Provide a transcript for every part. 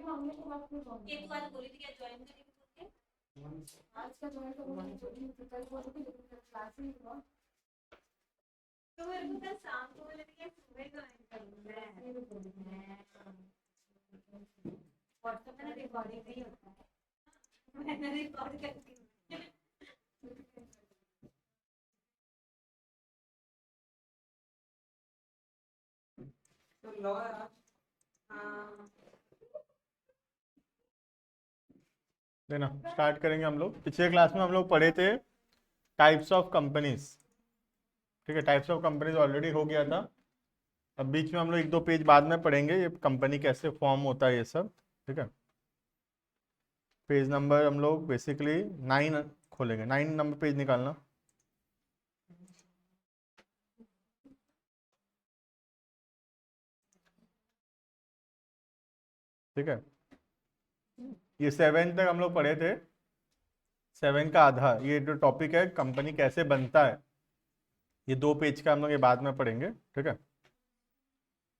एक बात बोली थी क्या ज्वाइन करेंगे बोल के आज का ज्वाइन तो कल बोली थी लेकिन क्लास ही हुआ तो मेरे को कल शाम को बोले थे कि सुबह ज्वाइन करूंगा व्हाट्सएप में रिकॉर्डिंग नहीं होता है मैंने रिकॉर्ड करती हूँ तो लो देना स्टार्ट करेंगे हम लोग। पिछले क्लास में हम लोग पढ़े थे टाइप्स ऑफ कंपनीज, ठीक है। टाइप्स ऑफ कंपनीज ऑलरेडी हो गया था। अब बीच में हम लोग एक दो पेज बाद में पढ़ेंगे ये कंपनी कैसे फॉर्म होता है ये सब, ठीक है। पेज नंबर हम लोग बेसिकली 9 खोलेंगे, 9 नंबर पेज निकालना। ठीक है, ये 7 तक हम लोग पढ़े थे। 7 का आधा ये जो टॉपिक है कंपनी कैसे बनता है, ये 2 पेज का हम लोग ये बाद में पढ़ेंगे, ठीक है।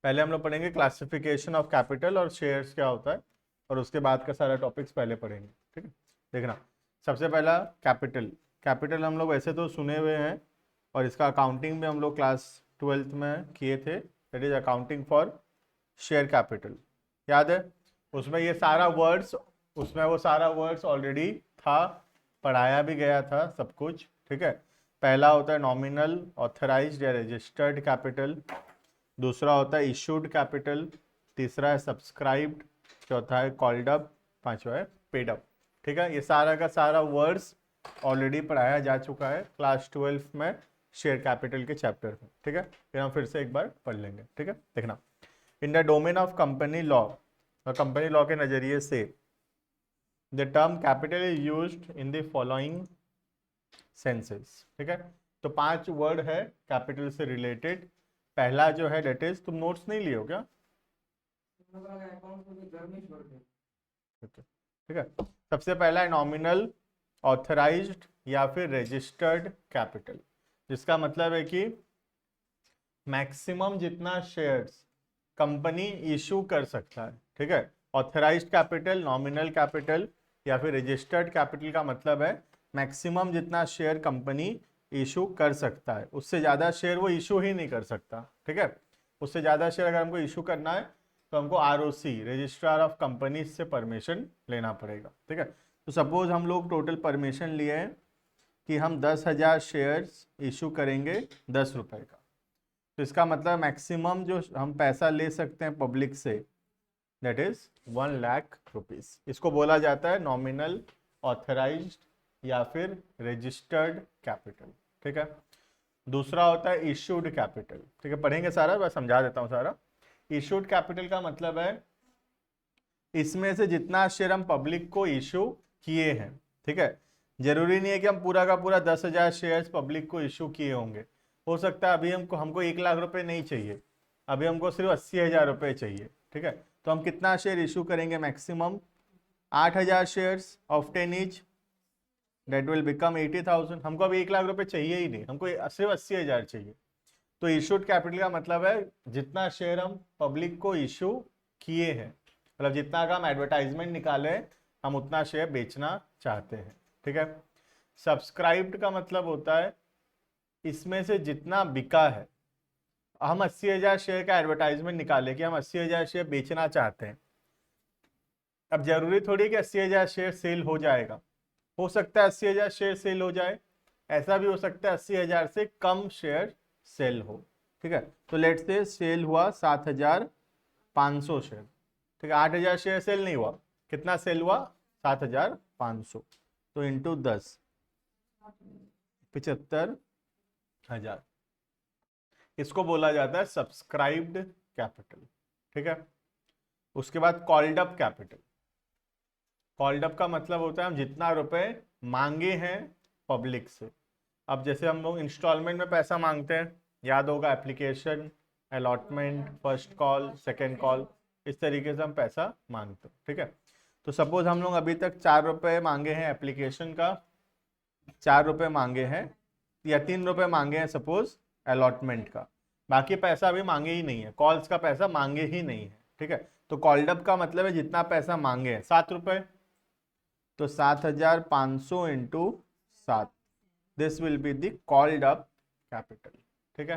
पहले हम लोग पढ़ेंगे क्लासिफिकेशन ऑफ कैपिटल और शेयर्स क्या होता है, और उसके बाद का सारा टॉपिक्स पहले पढ़ेंगे, ठीक है। देखना, सबसे पहला कैपिटल। कैपिटल हम लोग वैसे तो सुने हुए हैं और इसका अकाउंटिंग भी हम लोग क्लास 12th में किए थे, that is accounting for share capital, याद है। उसमें ये सारा वर्ड्स, उसमें वो सारा वर्ड्स ऑलरेडी था, पढ़ाया भी गया था सब कुछ, ठीक है। पहला होता है नॉमिनल ऑथराइज्ड या रजिस्टर्ड कैपिटल, दूसरा होता है इशूड कैपिटल, तीसरा है सब्सक्राइब्ड, चौथा है कॉल्ड अप, पांचवा है पेड अप, ठीक है। ये सारा का सारा वर्ड्स ऑलरेडी पढ़ाया जा चुका है क्लास 12 में शेयर कैपिटल के चैप्टर में, ठीक है। फिर हम फिर से एक बार पढ़ लेंगे, ठीक है। देखना, in the domain of company law, और कंपनी लॉ के नजरिए से the term capital is used in the following senses, ठीक है। तो 5 वर्ड है कैपिटल से रिलेटेड। पहला जो है डेट इज, तुम नोट्स नहीं लिए हो क्या? ठीक है, सबसे पहला है नॉमिनल ऑथराइज्ड या फिर रजिस्टर्ड कैपिटल, जिसका मतलब है कि मैक्सिमम जितना शेयर्स कंपनी इशू कर सकता है, ठीक है। ऑथराइज्ड कैपिटल, नॉमिनल कैपिटल या फिर रजिस्टर्ड कैपिटल का मतलब है मैक्सिमम जितना शेयर कंपनी इशू कर सकता है, उससे ज़्यादा शेयर वो इशू ही नहीं कर सकता, ठीक है। उससे ज़्यादा शेयर अगर हमको इशू करना है तो हमको ROC रजिस्ट्रार ऑफ कंपनीज से परमिशन लेना पड़ेगा, ठीक है। तो सपोज हम लोग टोटल परमिशन लिए हैं कि हम 10,000 शेयर्स इशू करेंगे 10 रुपए का, तो इसका मतलब मैक्सिमम जो हम पैसा ले सकते हैं public say that is 1 lakh rupees. इसको बोला जाता है नॉमिनल ऑथराइज्ड या फिर रजिस्टर्ड कैपिटल, ठीक है। दूसरा होता है इशूड कैपिटल, ठीक है। पढ़ेंगे सारा, मैं समझा देता हूँ सारा। इशूड कैपिटल का मतलब है इसमें से जितना शेयर हम पब्लिक को इशू किए हैं, ठीक है। जरूरी नहीं है कि हम पूरा का पूरा 10,000 शेयर्स पब्लिक को इशू किए होंगे, हो सकता है अभी हमको 1 लाख रुपए नहीं चाहिए, अभी हमको सिर्फ 80,000 रुपए चाहिए, ठीक है। तो हम कितना शेयर इशू करेंगे? Maximum 8,000 shares of 10 each, that will become 80,000। हमको अभी 1 लाख रुपए चाहिए ही नहीं, हमको सिर्फ 80,000 चाहिए। तो इशूड कैपिटल का मतलब है जितना शेयर हम पब्लिक को इशू किए हैं, मतलब जितना का हम एडवर्टाइजमेंट निकाले हम उतना शेयर बेचना चाहते हैं, ठीक है। सब्सक्राइब्ड का मतलब होता है इसमें से जितना बिका है, हम 80,000 शेयर का एडवर्टाइजमेंट निकाले कि हम 80,000 शेयर बेचना चाहते हैं। अब जरूरी थोड़ी कि 80,000 शेयर सेल हो जाएगा, हो सकता है 80,000 शेयर सेल हो जाए, ऐसा भी हो सकता है 80,000 से कम शेयर सेल हो, ठीक है। तो लेट्स से सेल हुआ 7,500 शेयर, ठीक है। 8,000 शेयर सेल नहीं हुआ, कितना सेल हुआ? 7,500, तो इंटू 10 75,000, इसको बोला जाता है सब्सक्राइब्ड कैपिटल, ठीक है। उसके बाद called up capital. Called up का मतलब होता है हम जितना रुपए मांगे हैं पब्लिक से। अब जैसे हम लोग इंस्टॉलमेंट में पैसा मांगते हैं, याद होगा, application, allotment, first call, second call, इस तरीके से हम पैसा मांगते हैं, ठीक है। तो सपोज हम लोग अभी तक 4 रुपये मांगे हैं एप्लीकेशन का, 4 रुपये मांगे हैं या 3 रुपये मांगे हैं सपोज अलॉटमेंट का, बाकी पैसा अभी मांगे ही नहीं है, कॉल्स का पैसा मांगे ही नहीं है, ठीक है। तो कॉल्ड अप का मतलब है जितना पैसा मांगे हैं, 7 रुपए, तो 7,500 into 7, this will be the called up capital. ठीक है।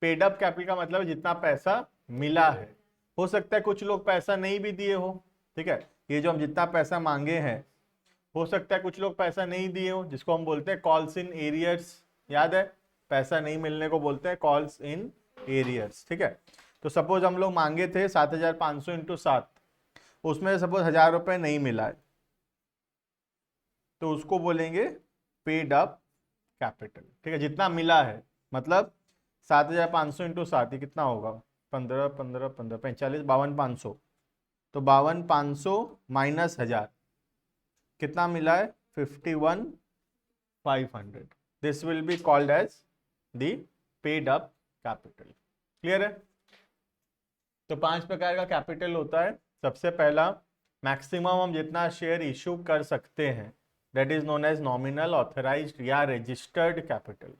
पेड अप कैपिटल का मतलब है जितना पैसा मिला है। हो सकता है कुछ लोग पैसा नहीं भी दिए हो। ठीक है, ये जो हम जितना पैसा मांगे हैं, हो सकता है कुछ लोग पैसा नहीं दिए हो, जिसको हम बोलते हैं कॉल्स इन एरियर्स। याद है, पैसा नहीं मिलने को बोलते हैं कॉल्स इन एरियर्स। ठीक है, तो सपोज हम लोग मांगे थे 7,500 इंटू 7, उसमें सपोज 1,000 रुपए नहीं मिला है, तो उसको बोलेंगे पेड अप कैपिटल। ठीक है, जितना मिला है, मतलब 7,500 इंटू 7, ये कितना होगा, 15 15 15 45, 52,500, तो 52,500 माइनस 1,000, कितना मिला है, 51,500। This will be called as the paid up capital. Clear है। तो 5 प्रकार का कैपिटल होता है। सबसे पहला, मैक्सिमम हम जितना शेयर इशू कर सकते हैं, that is known as nominal, authorized या रजिस्टर्ड कैपिटल।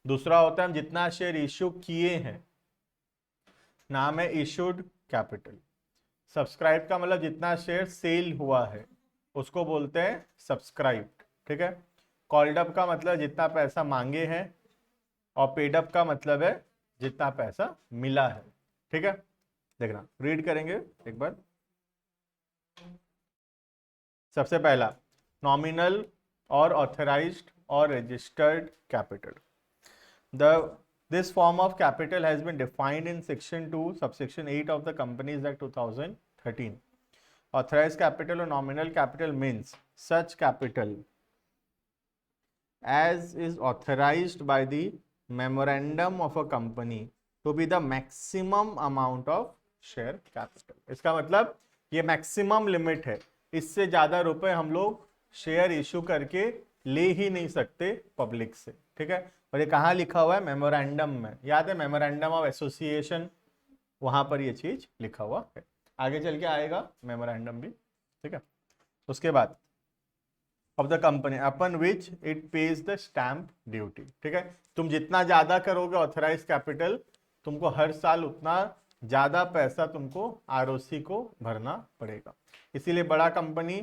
दूसरा होता है हम जितना शेयर इशू किए हैं, नाम है इशूड कैपिटल। सब्सक्राइब का मतलब जितना शेयर सेल हुआ है, उसको बोलते हैं सब्सक्राइब्ड। ठीक है। कॉल्ड अप का मतलब जितना पैसा मांगे हैं, और पेड अप का मतलब है जितना पैसा मिला है। ठीक है, देखना, रीड करेंगे एक बार। सबसे पहला, नॉमिनल और ऑथराइज्ड और registered capital. This form of capital has been defined in section 2 subsection 8 of the Companies Act 2013. Authorized capital or nominal capital means such capital as is authorized by the memorandum of a company to be the maximum amount of share capital. इसका मतलब ये maximum limit है, इससे ज्यादा रुपए हम लोग share issue करके ले ही नहीं सकते पब्लिक से। ठीक है, और ये कहाँ लिखा हुआ है, मेमोरेंडम में। याद है, मेमोरेंडम ऑफ एसोसिएशन, वहां पर ये चीज लिखा हुआ है। आगे चल के आएगा मेमोरेंडम भी। ठीक है, उसके बाद of the company upon which it pays the stamp duty. ठीक है, तुम जितना ज्यादा करोगे ऑथराइज कैपिटल, तुमको हर साल उतना ज्यादा पैसा तुमको आरओसी को भरना पड़ेगा। इसीलिए बड़ा कंपनी,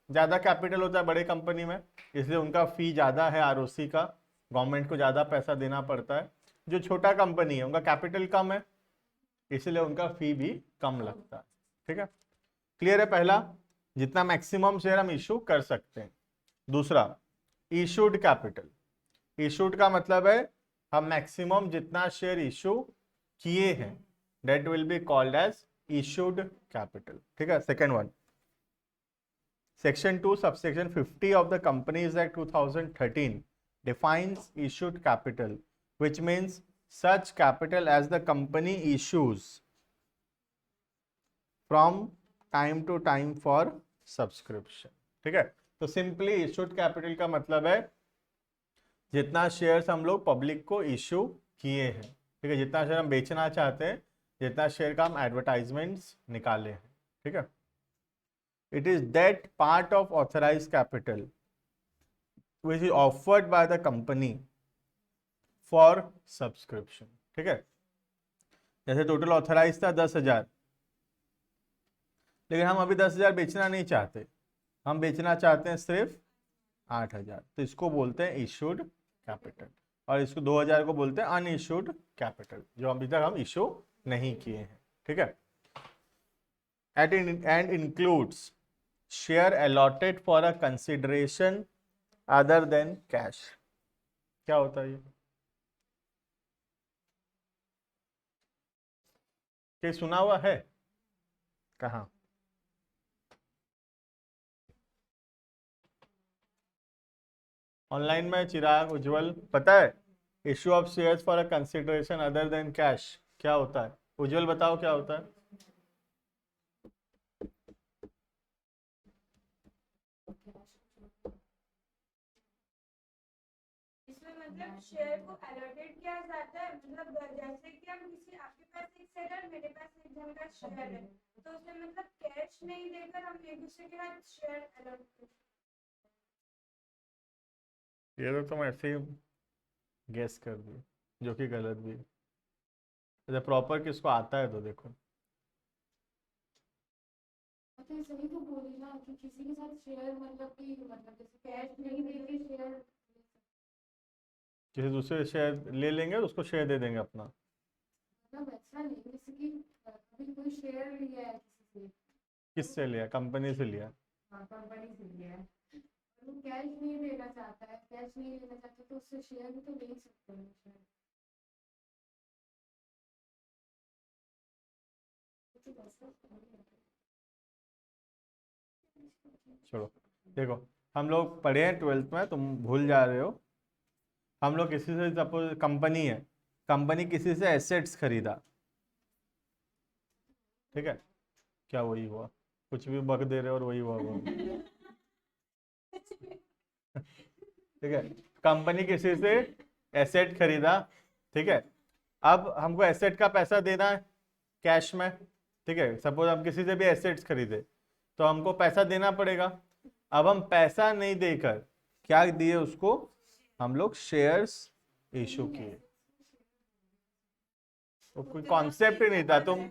ज्यादा कैपिटल होता है बड़े कंपनी में, इसलिए उनका फी ज्यादा है आरओसी का, गवर्नमेंट को ज्यादा पैसा देना पड़ता है। जो छोटा कंपनी है उनका कैपिटल कम है, इसलिए उनका फी भी कम लगता है। ठीक है, क्लियर है। पहला, जितना मैक्सिमम शेयर हम इशू कर सकते हैं। दूसरा, इशूड कैपिटल। इशूड का मतलब है हम मैक्सिमम जितना शेयर इशू किए हैं, that will be called as issued capital. ठीक है। Second one, section 2 subsection 50 of the Companies Act 2013 defines issued capital, which means such capital as the company issues from time to time for subscription. ठीक है, तो simply issued capital का मतलब है जितना shares हम लोग पब्लिक को इशू किए हैं। ठीक है, जितना शेयर हम बेचना चाहते हैं, जितना शेयर का हम एडवर्टाइजमेंट्स निकाले हैं। ठीक है, it is that part of authorized capital which is offered by the company for subscription. ठीक है, जैसे टोटल ऑथराइज था 10,000, लेकिन हम अभी 10,000 बेचना नहीं चाहते, हम बेचना चाहते हैं सिर्फ 8,000, तो इसको बोलते हैं इशूड कैपिटल। और इसको 2,000 को बोलते हैं अनइशूड कैपिटल, जो अभी तक हम इशू नहीं किए हैं। ठीक है, and includes share allotted for a consideration other than cash। क्या होता है ये, क्या सुना हुआ है कहाँ? ऑनलाइन में चिराग, उज्जवल, पता है issue of shares for a consideration other than cash क्या होता है? उज्जवल बताओ क्या होता है? इसमें मतलब शेयर को अलॉटेड किया जाता है, मतलब जैसे कि हम किसी, आपके पास एक शेयर है, मेरे पास एक जन का शेयर है, तो उसमें मतलब कैश नहीं देकर हम एक दूसरे के साथ शेयर अलॉट करते हैं। ये तो तुम ऐसे ही गेस कर दिए, जो कि गलत भी है। प्रॉपर किसको आता है तो देखो, तो ये सही तो बोली ना कि किसी के साथ शेयर मतलब कि मतलब जैसे कैश नहीं देके शेयर, किसी दूसरे शेयर ले लेंगे और उसको शेयर दे देंगे अपना। मतलब ऐसा नहीं जैसे कि अभी कोई शेयर लिया है किसी से, किससे लिया? कंपनी से लिया। हाँ कंपनी से लिया है, और वो कैश नहीं देना चाहता है, कैश नहीं लेना चाहता, तो उससे शेयर भी तो ले ही सकते हैं शेयर। तो ऐसा नहीं है। चलो देखो, हम लोग पढ़े हैं 12th में, तुम भूल जा रहे हो। हम लोग किसी से, सपोज कंपनी है, कंपनी किसी से एसेट्स खरीदा, ठीक है, क्या वही हुआ? कुछ भी बक दे रहे हो और वही हुआ हुआ। ठीक है, कंपनी किसी से एसेट खरीदा, ठीक है, अब हमको एसेट का पैसा देना है कैश में, ठीक है, सपोज हम किसी से भी एसेट्स खरीदे तो हमको पैसा देना पड़ेगा। अब हम पैसा नहीं देकर क्या दिए उसको, हम लोग शेयर्स इशू किए। तो कोई कॉन्सेप्ट ही नहीं था, तुम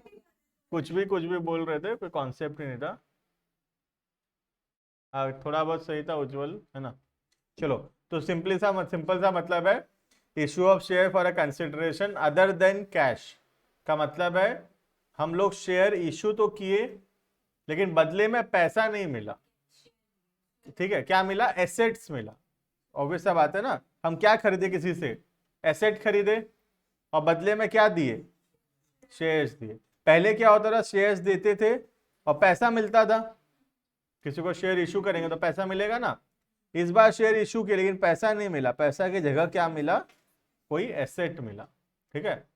कुछ भी बोल रहे थे, कोई कॉन्सेप्ट ही नहीं था। थोड़ा बहुत सही था उज्जवल, है ना। चलो, तो सिंपल सा मतलब है issue of share for a consideration other than cash का मतलब है हम लोग शेयर इशू तो किए लेकिन बदले में पैसा नहीं मिला। ठीक है, क्या मिला? एसेट्स मिला। ऑब्वियस सा बात है ना, हम क्या खरीदे? किसी से एसेट खरीदे और बदले में क्या दिए? शेयर्स दिए। पहले क्या होता था? शेयर्स देते थे और पैसा मिलता था। किसी को शेयर इशू करेंगे तो पैसा मिलेगा ना। इस बार शेयर इशू किए लेकिन पैसा नहीं मिला, पैसा की जगह क्या मिला? कोई एसेट मिला। ठीक है,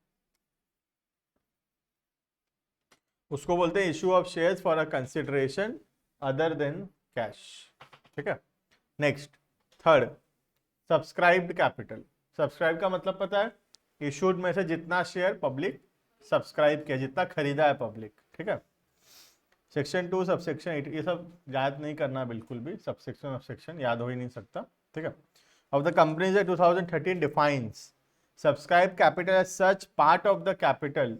उसको बोलते हैं issue of shares for a consideration other than cash. ठीक है, next third, subscribed capital. Subscribe का मतलब पता है? इशूड में से जितना शेयर पब्लिक सब्सक्राइब किया, जितना खरीदा है पब्लिक। ठीक है, सेक्शन 2 सबसेक्शन 8 ये सब याद नहीं करना बिल्कुल भी, सबसेक्शन ऑफ सेक्शन याद हो ही नहीं सकता। ठीक है, of the companies Act 2013 defines subscribed capital as such part of the capital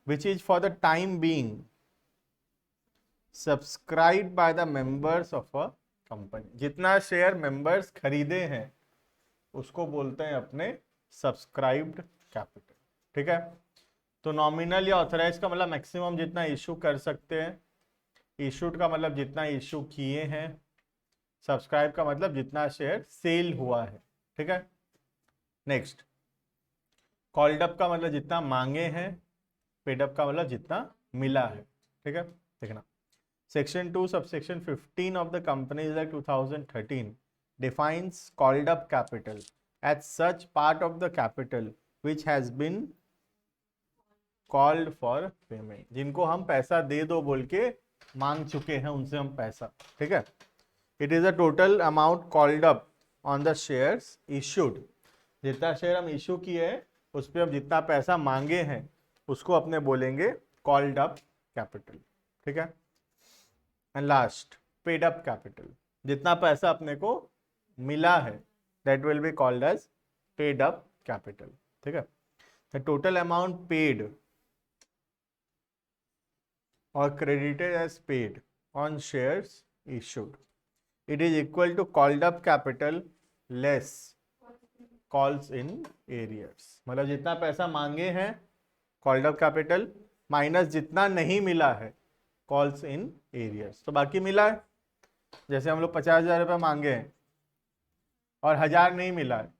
which is for the time being subscribed by the members of a company। जितना शेयर मेंबर्स खरीदे हैं उसको बोलते हैं अपने सब्सक्राइब्ड कैपिटल। ठीक है, तो नॉमिनल या ऑथराइज का मतलब मैक्सिमम जितना इशू कर सकते हैं, इशूड का मतलब जितना इशू किए हैं, सब्सक्राइब का मतलब जितना शेयर सेल हुआ है। ठीक है, नेक्स्ट कॉल्ड अप का मतलब जितना मांगे हैं, पेड अप का मतलब जितना मिला है। ठीक है, देखना section 2 subsection 15 of the companies act 2013 defines called up capital as such part of the capital which has been called for payment। जिनको हम पैसा दे दो बोल के मांग चुके हैं उनसे हम पैसा। ठीक है, it is a total amount called up on the shares issued. जितना शेयर हम इशू किए हैं उस पर हम जितना पैसा मांगे हैं उसको अपने बोलेंगे कॉल्ड अप कैपिटल। ठीक है, and last paid up capital. जितना पैसा अपने को मिला है that will be called as paid up capital. ठीक है, द टोटल अमाउंट पेड और credited as paid on shares issued, it is equal to called up capital less calls in arrears। मतलब जितना पैसा मांगे हैं called up capital माइनस जितना नहीं मिला है calls in arrears। तो बाकी मिला है, जैसे हम लोग 50,000 रुपये मांगे हैं और 1,000 नहीं मिला है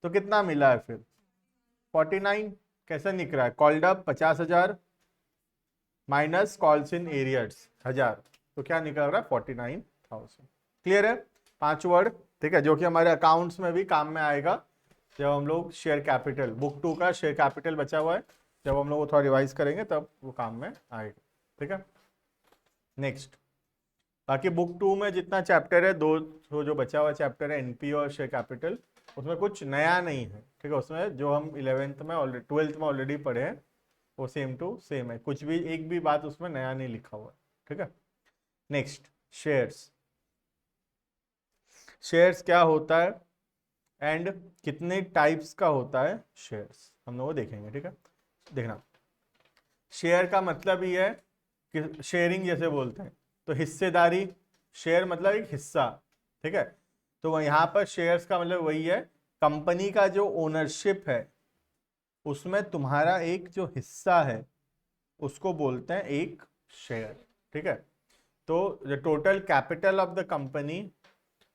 तो कितना मिला है फिर? 49। कैसे निकला है? Called up 50,000 minus calls in arrears 1,000, तो क्या निकल रहा है? 49,000। क्लियर है? 5 वर्ड। ठीक है, जो कि हमारे अकाउंट्स में भी काम में आएगा जब हम लोग शेयर कैपिटल, बुक 2 का शेयर कैपिटल बचा हुआ है, जब हम लोग वो थोड़ा रिवाइज करेंगे तब वो काम में आएगा। ठीक है, नेक्स्ट बाकी बुक 2 में जितना चैप्टर है, दो जो बचा हुआ चैप्टर है एनपीओ और शेयर कैपिटल, उसमें कुछ नया नहीं है। ठीक है, उसमें जो हम 11th में ऑलरेडी 12th में ऑलरेडी पढ़े हैं वो सेम टू सेम है, कुछ भी एक भी बात उसमें नया नहीं लिखा हुआ है। ठीक है, नेक्स्ट शेयर्स। शेयर्स क्या होता है एंड कितने टाइप्स का होता है शेयर्स, हम लोग वो देखेंगे। ठीक है, देखना शेयर का मतलब ही है कि शेयरिंग जैसे बोलते हैं तो हिस्सेदारी, शेयर मतलब एक हिस्सा, ठीक है। तो यहाँ पर शेयर्स का मतलब वही है, कंपनी का जो ओनरशिप है उसमें तुम्हारा एक जो हिस्सा है उसको बोलते हैं एक शेयर, ठीक है। तो the total capital of the company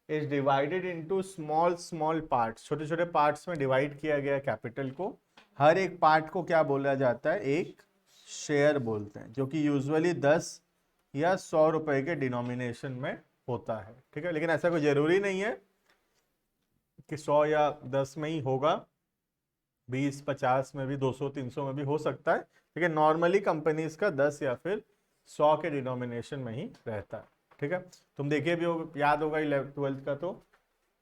is divided into small small parts, छोटे छोटे पार्ट्स में डिवाइड किया गया कैपिटल को। हर एक पार्ट को क्या बोला जाता है, एक शेयर बोलते हैं, जो कि यूजुअली 10 या 100 रुपए के डिनोमिनेशन में होता है, ठीक है। लेकिन ऐसा कोई जरूरी नहीं है कि 100 या 10 में ही होगा, 20, 50 में भी, 200, 300 में भी हो सकता है, ठीक है। नॉर्मली कंपनीज का 10 या फिर 100 के डिनोमिनेशन में ही रहता है, ठीक है। तुम देखिए भी हो, याद होगा 11th-12th का, तो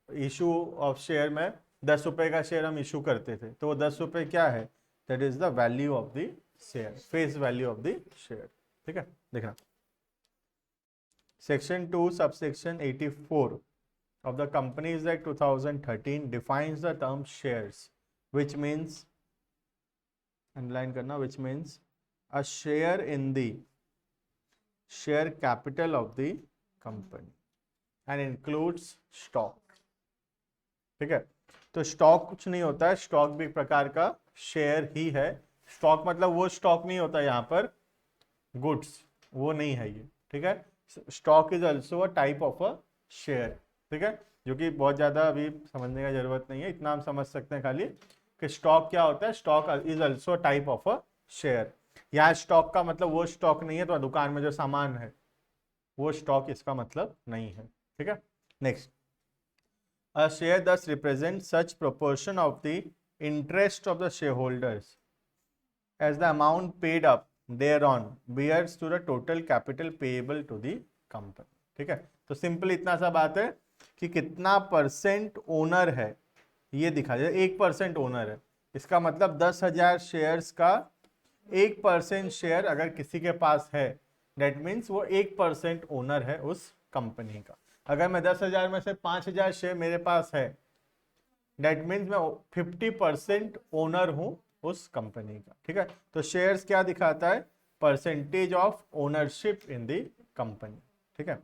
इशू ऑफ शेयर में 10 रुपए का शेयर हम इशू करते थे, तो वो 10 रुपए क्या है, that is the value of the share, face value of the share, ठीक है। देखना section 2 subsection 84 of the Companies Act 2013 defines the term shares, which means, underline करना, which means a share in the share capital of the company and includes stock, ठीक है। तो stock कुछ नहीं होता है, स्टॉक भी एक प्रकार का शेयर ही है। स्टॉक मतलब वो स्टॉक नहीं होता यहाँ पर गुड्स, वो नहीं है ये, ठीक है। Stock is also a type of a share, ठीक है, जो कि बहुत ज़्यादा अभी समझने का जरूरत नहीं है, इतना हम समझ सकते हैं खाली कि स्टॉक क्या होता है। Stock is also type of a share. यहाँ स्टॉक का मतलब वो स्टॉक नहीं है तो दुकान में जो सामान है वो स्टॉक इसका मतलब नहीं है, ठीक है। Next, a share thus represent such proportion of the interest of the share holders as the amount paid up thereon bears to the total capital payable to the company, ठीक है। तो सिंपल इतना सा बात है कि कितना परसेंट ओनर है ये दिखा जाए। 1% ओनर है, इसका मतलब 10,000 शेयर्स का 1% शेयर अगर किसी के पास है, डेट मीन्स वो 1% ओनर है उस कंपनी का। अगर मैं 10,000 में से 5,000 शेयर मेरे पास है, डेट मीन्स मैं 50% ओनर हूं उस कंपनी का, ठीक है। तो शेयर्स क्या दिखाता है, percentage of ownership in the company, ठीक है।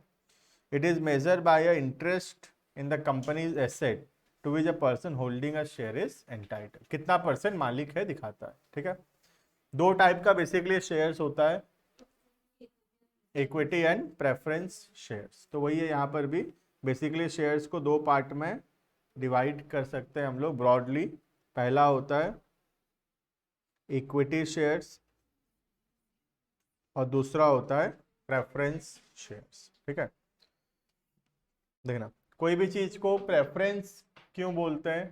It is measure by a interest in the company's asset to which a person holding a share is entitled, कितना परसेंट मालिक है दिखाता है, ठीक है। दो टाइप का बेसिकली शेयर्स होता है, इक्विटी एंड प्रेफरेंस शेयर्स। तो वही है यहाँ पर भी, बेसिकली शेयर्स को दो पार्ट में डिवाइड कर सकते हैं हम लोग ब्रॉडली। पहला होता है इक्विटी शेयर्स और दूसरा होता है प्रेफरेंस शेयर्स, ठीक है। देखना, कोई भी चीज को प्रेफरेंस क्यों बोलते हैं,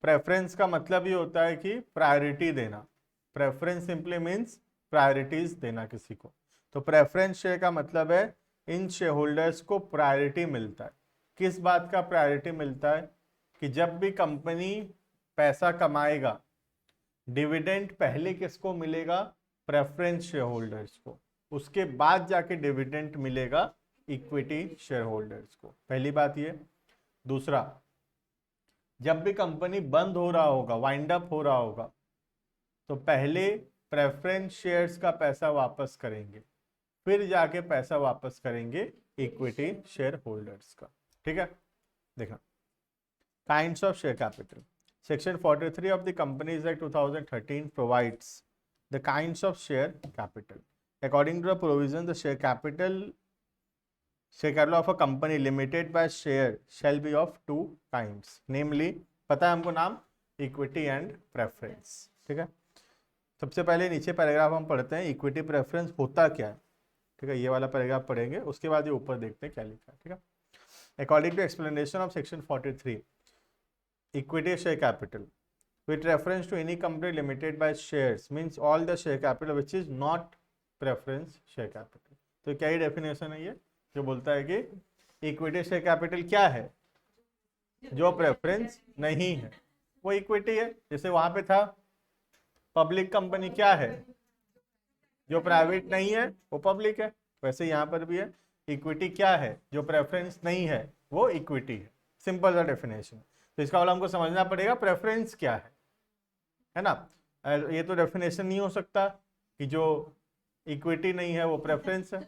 प्रेफरेंस का मतलब ये होता है कि प्रायोरिटी देना। प्रेफरेंस सिंपली मीन्स प्रायोरिटीज देना किसी को। तो प्रेफरेंस शेयर का मतलब है इन शेयर होल्डर्स को प्रायोरिटी मिलता है। किस बात का प्रायोरिटी मिलता है, कि जब भी कंपनी पैसा कमाएगा, डिविडेंड पहले किसको मिलेगा, प्रेफरेंस शेयर होल्डर्स को, उसके बाद जाके डिविडेंड मिलेगा इक्विटी शेयर होल्डर्स को। पहली बात ये। दूसरा, जब भी कंपनी बंद हो रहा होगा, वाइंड अप हो रहा होगा, तो पहले प्रेफरेंस शेयर्स का पैसा वापस करेंगे, फिर जाके पैसा वापस करेंगे इक्विटी शेयर होल्डर्स का, ठीक है। देखना, kinds of share capital. Section 43 of the Companies Act 2013 provides the kinds of share capital. According to the provisions, the share capital of a company limited by share shall be of two kinds. Namely, पता है हमको नाम, equity and preference, ठीक है। सबसे पहले नीचे paragraph हम पढ़ते हैं, इक्विटी प्रेफरेंस होता क्या है, ठीक है। ये वाला पैराग्राफ पढ़ेंगे, उसके बाद ये ऊपर देखते हैं क्या लिखा है, ठीक है। According to explanation of section 43, equity share capital with reference to any company limited by shares means all the share capital which is not preference share capital. तो क्या ही डेफिनेशन है ये, जो बोलता है कि इक्विटी शेयर कैपिटल क्या है, जो प्रेफरेंस नहीं है वो इक्विटी है। जैसे वहां पे था पब्लिक कंपनी क्या है, जो प्राइवेट नहीं है वो पब्लिक है, वैसे यहाँ पर भी है इक्विटी क्या है, जो प्रेफरेंस नहीं है वो इक्विटी है। सिंपल सा डेफिनेशन। तो इसका वाला हमको समझना पड़ेगा प्रेफरेंस क्या है ना। ये तो डेफिनेशन नहीं हो सकता कि जो इक्विटी नहीं है वो प्रेफरेंस है,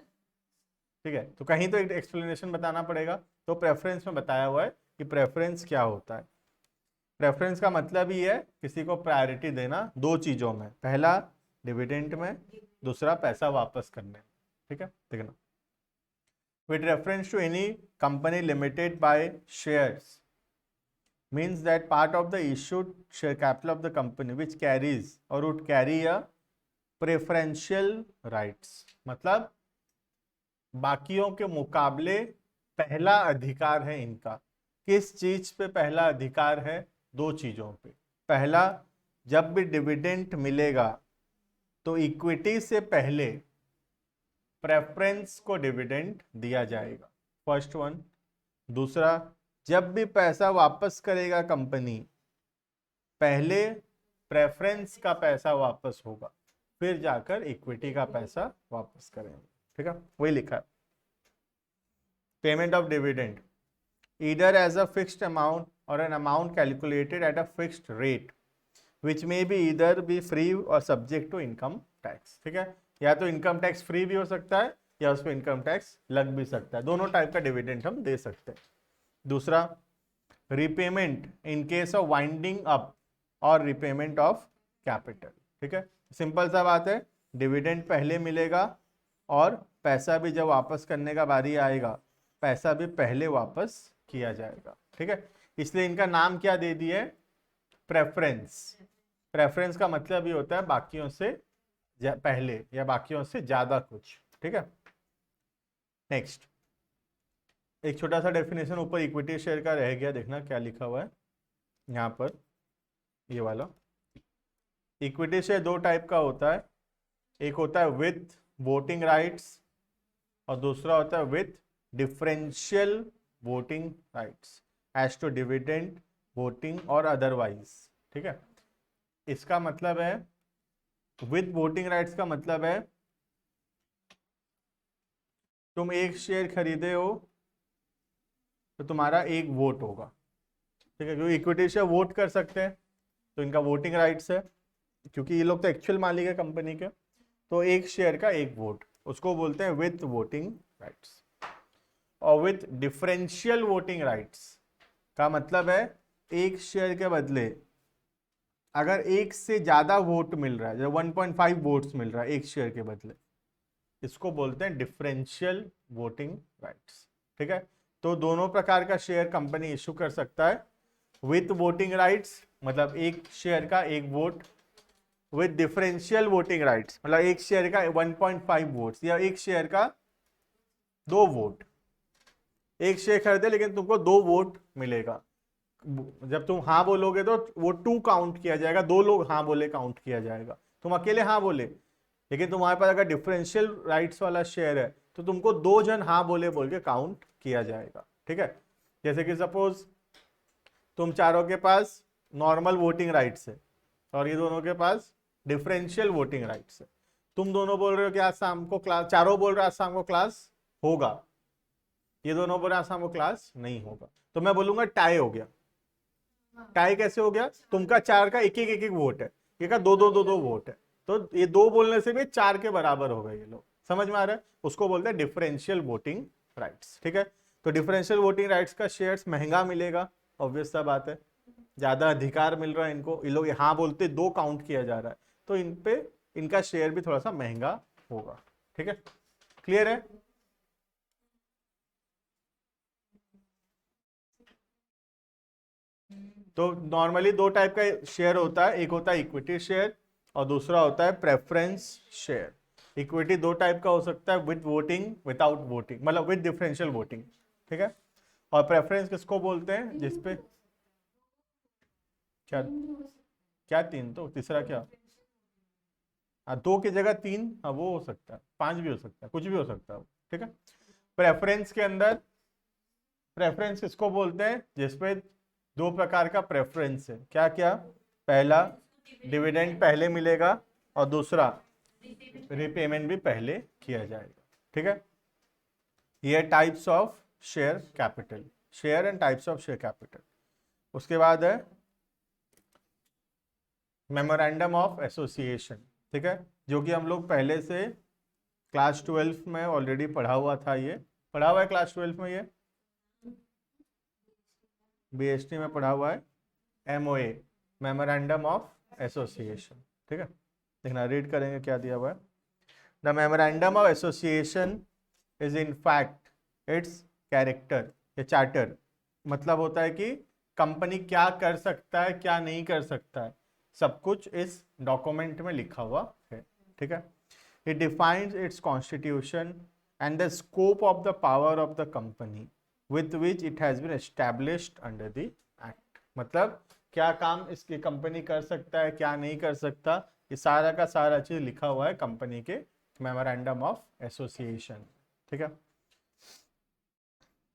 ठीक है, तो कहीं तो एक एक्सप्लेनेशन बताना पड़ेगा, तो प्रेफरेंस में बताया हुआ है कि प्रेफरेंस क्या होता है। प्रेफरेंस का मतलब ही है किसी को प्रायोरिटी देना दो चीजों में, पहला डिविडेंड में, दूसरा पैसा वापस करने में। ठीक है, देखना, with reference to any company limited by shares means that part of the issued share capital of the company which carries or would carry a preferential rights, मतलब बाकियों के मुकाबले पहला अधिकार है इनका। किस चीज पे पहला अधिकार है? दो चीजों पे। पहला, जब भी डिविडेंड मिलेगा तो इक्विटी से पहले प्रेफरेंस को डिविडेंड दिया जाएगा, फर्स्ट वन। दूसरा, जब भी पैसा वापस करेगा कंपनी, पहले प्रेफरेंस का पैसा वापस होगा, फिर जाकर इक्विटी का पैसा वापस करेंगे। ठीक है, वही लिखा है। Payment of dividend either as a fixed amount or an amount calculated at a fixed rate which may be either be free or subject to income tax. ठीक है, या तो इनकम टैक्स फ्री भी हो सकता है या उस पर इनकम टैक्स लग भी सकता है, दोनों टाइप का डिविडेंड हम दे सकते हैं। दूसरा, repayment in case of winding up और रिपेमेंट ऑफ कैपिटल। ठीक है, सिंपल सा बात है, डिविडेंड पहले मिलेगा और पैसा भी जब वापस करने का बारी आएगा, पैसा भी पहले वापस किया जाएगा। ठीक है, इसलिए इनका नाम क्या दे दिए? प्रेफरेंस। प्रेफरेंस का मतलब ये होता है बाकियों से पहले या बाकियों से ज्यादा कुछ। ठीक है, नेक्स्ट, एक छोटा सा डेफिनेशन ऊपर इक्विटी शेयर का रह गया, देखना क्या लिखा हुआ है यहाँ पर, ये वाला। इक्विटी शेयर दो टाइप का होता है, एक होता है विथ वोटिंग राइट्स और दूसरा होता है with differential voting rights as to dividend voting और अदरवाइज। ठीक है, इसका मतलब है विथ वोटिंग राइट्स का मतलब है तुम एक शेयर खरीदे हो तो तुम्हारा एक वोट होगा। ठीक है, क्योंकि इक्विटी शेयर वोट कर सकते हैं तो इनका वोटिंग राइट्स है, क्योंकि ये लोग तो एक्चुअल मालिक है कंपनी के, तो एक शेयर का एक वोट, उसको बोलते हैं विथ वोटिंग राइट्स। और विथ डिफरेंशियल वोटिंग राइट्स का मतलब है एक शेयर के बदले अगर एक से ज्यादा वोट मिल रहा है, जैसे 1.5 वोट्स मिल रहा है एक शेयर के बदले, इसको बोलते हैं डिफरेंशियल वोटिंग राइट्स। ठीक है, तो दोनों प्रकार का शेयर कंपनी इशू कर सकता है। विथ वोटिंग राइट्स मतलब एक शेयर का एक vote, with differential voting rights मतलब एक शेयर का 1.5 वोट्स या एक शेयर का 2 वोट। एक शेयर खरीदे लेकिन तुमको 2 वोट मिलेगा, जब तुम हाँ बोलोगे तो वो 2 काउंट किया जाएगा, 2 लोग हाँ बोले काउंट किया जाएगा। तुम अकेले हाँ बोले, लेकिन तुम्हारे पास अगर डिफरेंशियल राइट्स वाला शेयर है तो तुमको 2 जन हाँ बोले बोल के काउंट किया जाएगा। ठीक है, जैसे कि सपोज तुम चारों के पास नॉर्मल वोटिंग राइट्स है और ये दोनों के पास डिफरेंशियल वोटिंग राइट्स है। तुम दोनों बोल रहे हो कि आज शाम को क्लास, चारों बोल रहे हो आज शाम को क्लास होगा, ये दोनों बोल रहे आज शाम को क्लास नहीं होगा, तो मैं बोलूंगा टाई हो गया। टाई कैसे हो गया? तुमका 4 का एक एक वोट है, ये का 2 वोट है, तो ये 2 बोलने से भी 4 के बराबर हो गए ये लोग। समझ में आ रहा है? उसको बोलते हैं डिफरेंशियल वोटिंग राइट्स। ठीक है, तो डिफरेंशियल वोटिंग राइट्स का शेयर्स महंगा मिलेगा, ऑब्वियस सा बात है, ज्यादा अधिकार मिल रहा है इनको, ये लोग हाँ बोलते 2 काउंट किया जा रहा है, तो इन पे इनका शेयर भी थोड़ा सा महंगा होगा। ठीक है, क्लियर है? तो नॉर्मली 2 टाइप का शेयर होता है, एक होता है इक्विटी शेयर और दूसरा होता है प्रेफरेंस शेयर। इक्विटी 2 टाइप का हो सकता है, विद वोटिंग, विदाउट वोटिंग, मतलब विद डिफरेंशियल वोटिंग। ठीक है, और प्रेफरेंस किसको बोलते हैं? जिसपे क्या क्या 3, तो तीसरा क्या? हाँ, 2 की जगह 3, हाँ वो हो सकता है, 5 भी हो सकता है, कुछ भी हो सकता है। ठीक है, प्रेफरेंस के अंदर प्रेफरेंस किसको बोलते हैं? जिसपे 2 प्रकार का प्रेफरेंस है। क्या क्या? पहला, डिविडेंड पहले मिलेगा और दूसरा रीपेमेंट भी पहले किया जाएगा। ठीक है, ये types of share capital, share and types of share capital. उसके बाद है मेमोरेंडम ऑफ एसोसिएशन। ठीक है, जो कि हम लोग पहले से क्लास 12 में ऑलरेडी पढ़ा हुआ था, ये पढ़ा हुआ है क्लास 12 में, ये बीएसटी में पढ़ा हुआ है, एमओए, मेमोरेंडम ऑफ एसोसिएशन। ठीक है, देखना रीड करेंगे क्या दिया हुआ है। The memorandum of association is in fact it's character, ये चार्टर मतलब होता है कि कंपनी क्या कर सकता है क्या नहीं कर सकता है, सब कुछ इस डॉक्यूमेंट में लिखा हुआ है। ठीक है, it defines its constitution and the scope of the power of the company with which it has been established under the act, मतलब क्या काम इसकी कंपनी कर सकता है क्या नहीं कर सकता, ये सारा का सारा चीज लिखा हुआ है कंपनी के मेमोरेंडम ऑफ एसोसिएशन। ठीक है,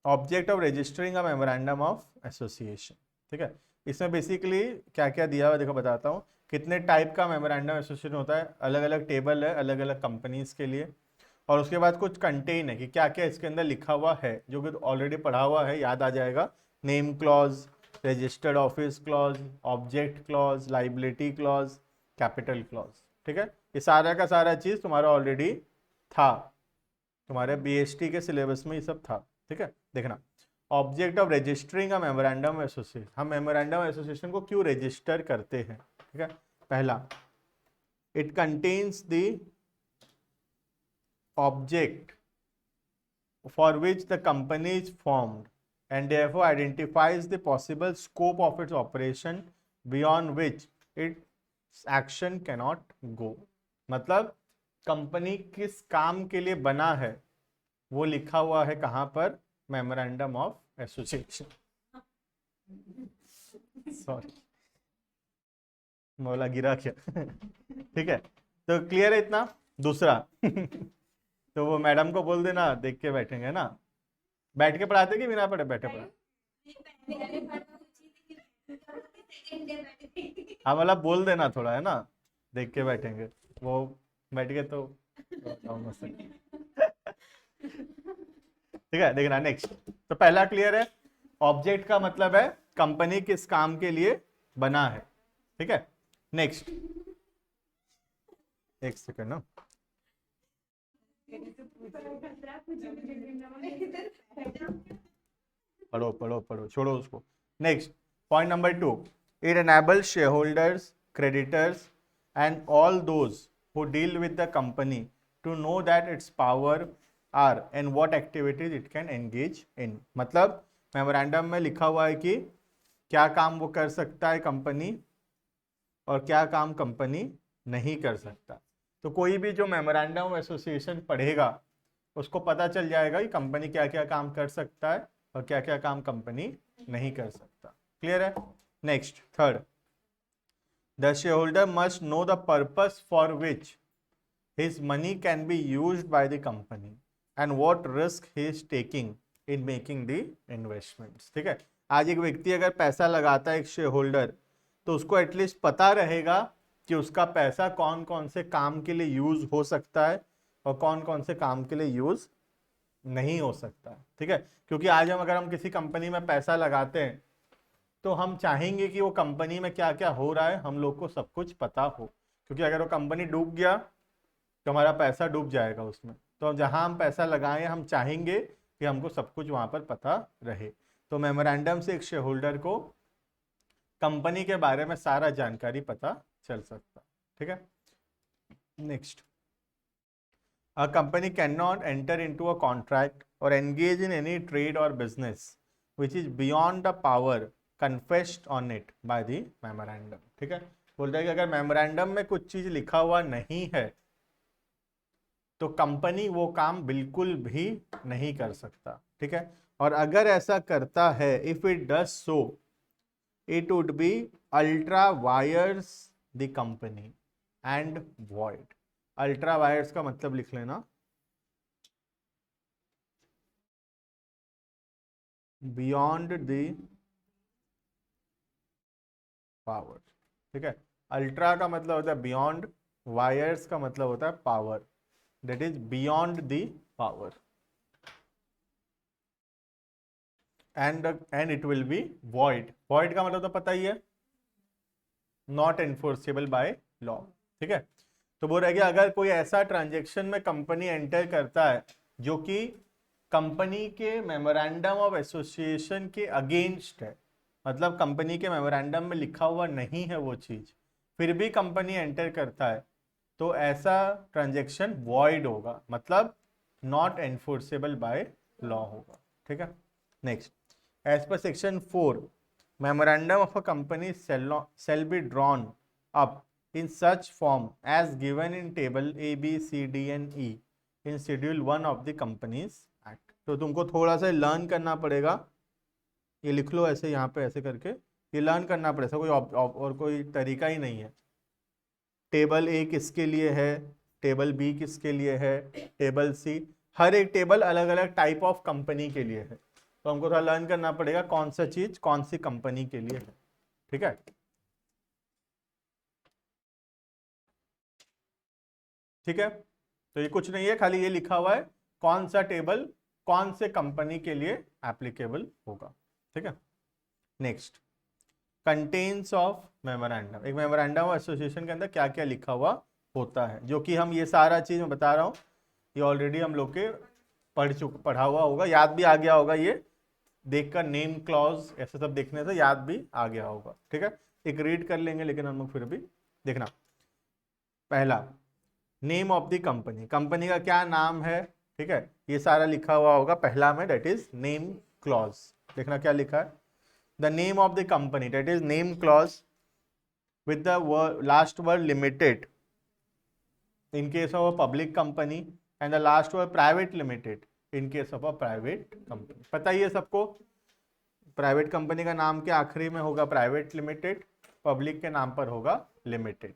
object of registering a memorandum of association. ठीक है, इसमें बेसिकली क्या क्या दिया हुआ देखो बताता हूँ। कितने टाइप का मेमोरेंडम एसोसिएशन होता है, अलग अलग टेबल है अलग अलग कंपनीज के लिए, और उसके बाद कुछ कंटेन है कि क्या क्या इसके अंदर लिखा हुआ है, जो कि ऑलरेडी पढ़ा हुआ है, याद आ जाएगा। Name clause, registered office clause, object clause, liability clause, capital clause. ठीक है, ये सारा का सारा चीज तुम्हारा ऑलरेडी था, तुम्हारे बीएसटी के सिलेबस में ये सब था। ठीक है, देखना object of registering a memorandum association, हम मेमोरेंडम एसोसिएशन को क्यों रजिस्टर करते हैं। ठीक है, पहला, it contains the object for which the company is formed and therefore identifies the possible scope of its operation beyond which its action cannot go, मतलब company किस काम के लिए बना है वो लिखा हुआ है कहाँ पर, मेमोरेंडम ऑफ एसोसिएशन। सॉरी मौला गिरा क्या। ठीक है, तो क्लियर है इतना। दूसरा तो वो मैडम को बोल देना, देख के बैठेंगे ना, बैठ के पढ़ाते कि बिना पढ़े बैठे पढ़ा। हाँ मतलब बोल देना थोड़ा, है ना, देख के बैठेंगे, वो बैठ के तो ठीक है। देखना नेक्स्ट, तो पहला क्लियर है, ऑब्जेक्ट का मतलब है कंपनी किस काम के लिए बना है। ठीक है, नेक्स्ट, एक सेकंड ना, पढ़ो पढ़ो पढ़ो, छोड़ो उसको। Next point number 2, it enables shareholders, creditors and all those who deal with the company to know that its power are and what activities it can engage in, मतलब मेमोरेंडम में लिखा हुआ है कि क्या काम वो कर सकता है कंपनी और क्या काम कंपनी नहीं कर सकता। तो कोई भी जो मेमोरेंडम ऑफ एसोसिएशन पढ़ेगा उसको पता चल जाएगा कि कंपनी क्या क्या काम कर सकता है और क्या क्या काम कंपनी नहीं कर सकता। क्लियर है। Next third, the shareholder must know the purpose for which his money can be used by the company and what risk he is taking in making the investments. ठीक है, आज एक व्यक्ति अगर पैसा लगाता है, एक शेयर होल्डर, तो उसको एटलीस्ट पता रहेगा कि उसका पैसा कौन कौन से काम के लिए यूज हो सकता है और कौन कौन से काम के लिए यूज नहीं हो सकता। ठीक है, क्योंकि आज अगर हम किसी कंपनी में पैसा लगाते हैं तो हम चाहेंगे कि वो कंपनी में क्या क्या हो रहा है हम लोग को सब कुछ पता हो, क्योंकि अगर वो कंपनी डूब गया तो हमारा पैसा डूब जाएगा उसमें। तो जहां हम पैसा लगाएं हम चाहेंगे कि हमको सब कुछ वहां पर पता रहे। तो मेमोरेंडम से एक शेयर होल्डर को कंपनी के बारे में सारा जानकारी पता चल सकता। ठीक है, next, a company cannot enter into a contract or engage in any trade or business which is beyond the power confessed on it by the memorandum। ठीक है, बोलता है कि अगर मेमोरेंडम में कुछ चीज लिखा हुआ नहीं है तो कंपनी वो काम बिल्कुल भी नहीं कर सकता। ठीक है, और अगर ऐसा करता है, if it does so, it would be ultra vires the company and void. Ultra vires का मतलब लिख लेना, बियॉन्ड द पावर। ठीक है, अल्ट्रा का मतलब होता है बियॉन्ड, वायर्स का मतलब होता है power, that is beyond the power, and it will be void. Void का मतलब तो पता ही है, नॉट एनफोर्सेबल बाय लॉ। ठीक है, तो बोल रहा है कि अगर कोई ऐसा ट्रांजेक्शन में कंपनी एंटर करता है जो कि कंपनी के मेमोरेंडम ऑफ एसोसिएशन के अगेंस्ट है, मतलब कंपनी के मेमोरेंडम में लिखा हुआ नहीं है वो चीज, फिर भी कंपनी एंटर करता है, तो ऐसा ट्रांजेक्शन वॉइड होगा, मतलब नॉट एनफोर्सेबल बाय लॉ होगा। ठीक है, next, as per section 4 memorandum of a company shall be drawn up in such form as given in table A, B, C, D and E in schedule 1 of the companies act। तो तुमको थोड़ा सा learn करना पड़ेगा, ये लिख लो ऐसे यहाँ पे ऐसे करके, ये लर्न करना पड़ेगा, कोई और कोई तरीका ही नहीं है। टेबल ए किसके लिए है, टेबल बी किसके लिए है, टेबल सी, हर एक टेबल अलग अलग टाइप ऑफ कंपनी के लिए है, तो हमको थोड़ा लर्न करना पड़ेगा कौन सा चीज कौन सी कंपनी के लिए है। ठीक है, ठीक है, तो ये कुछ नहीं है, खाली ये लिखा हुआ है कौन सा टेबल कौन से कंपनी के लिए एप्लीकेबल होगा। ठीक है, नेक्स्ट, कंटेन्स ऑफ मेमोरेंडम, एक मेमोरेंडम ऑफ एसोसिएशन के अंदर क्या क्या लिखा हुआ होता है, जो कि हम ये सारा चीज मैं बता रहा हूँ, ये ऑलरेडी हम लोग के पढ़ा हुआ होगा, याद भी आ गया होगा, ये देखकर नेम क्लॉज ऐसे सब देखने से याद भी आ गया होगा। ठीक है, एक रीड कर लेंगे, लेकिन हम लोग फिर भी देखना। पहला, name of the company, company का क्या नाम है, ठीक है, ये सारा लिखा हुआ होगा पहला में, दैट इज नेम क्लॉज। देखना क्या लिखा है, the name of the company, that is name clause with the last word limited in case of a public company and the last word private limited in case of a private company। पता ही है सबको, private company का नाम के आखिरी में होगा private limited, public के नाम पर होगा limited.